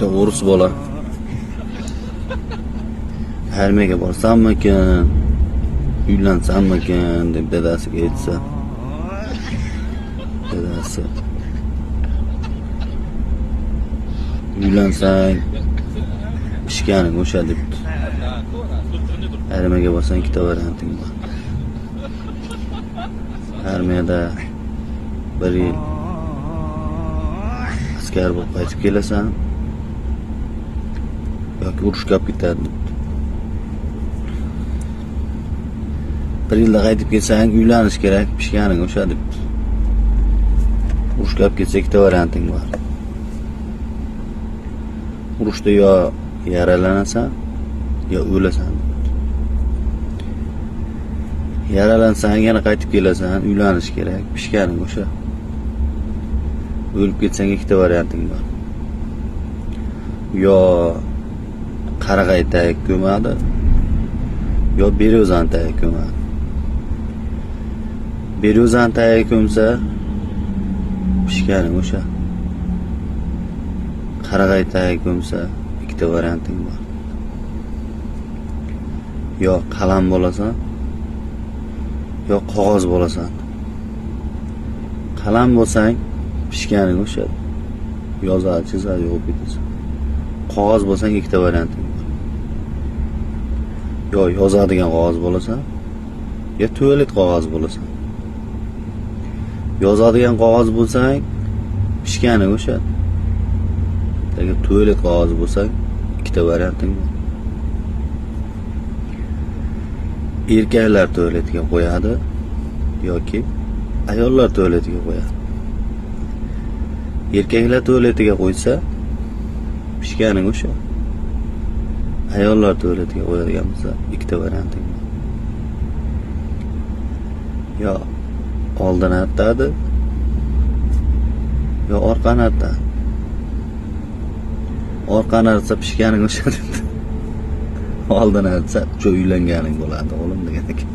bitta o'ris bola armiyaga borsammikin, uylansammikin deb dadasiga aytsa, dadasi uylansang pishganing o'sha debdi. Armiyaga borsang ikkita varianting bor. Armiyada 1 yil askar bo'lib qaytib kelasan yoki urushga olib ketadi debdi. 1 yilda qaytib kelsang uylanish kerak, pishganing o'sha debdi. Urushga olib ketsa ikkita varianting bor. Urushda yo yaralanasan yo o'lasan. Yaralansang yana qaytib kelasan, uylanish kerak, pishganing o'sha. O'lib ketsang ikkita varianting bor. Yo qarag'ay tag ko'madi, yo beruzan tag ko'madi. Beruzan tag ko'msa pishganing o'sha. Qarag'ay tag ko'msa ikkita varianting bor. Yo qalam bo'lasan, yo qog'oz bo'lasan. Qalam bo'lsang pishganing o'sha. Yozadi, chizadi, yo'q ketasan. Qog'oz bo'lsang ikkita varianting bor. Yo yozadigan qog'oz bo'lasan, yo tualet qog'oz bo'lasan. Yozadigan qog'oz bo'lsang pishganing o'sha. Agar tualet qog'oz bo'lsang ikkita varianting bor. Erkaklar tualetiga qo'yadi yoki ayollar tualetiga qo'yadi. Erkaklar tualetiga qo'ysa pishganing o'sha. Ayollar tualetiga qo'yadigan bo'lsa ikkita varianting bor. Yo oldin artadi, yo orqani artadi. Orqani artsa pishganing o'sha debdi. Oldin artsa o'sha uylanganing bo'ladi, o'g'lim degan ekan.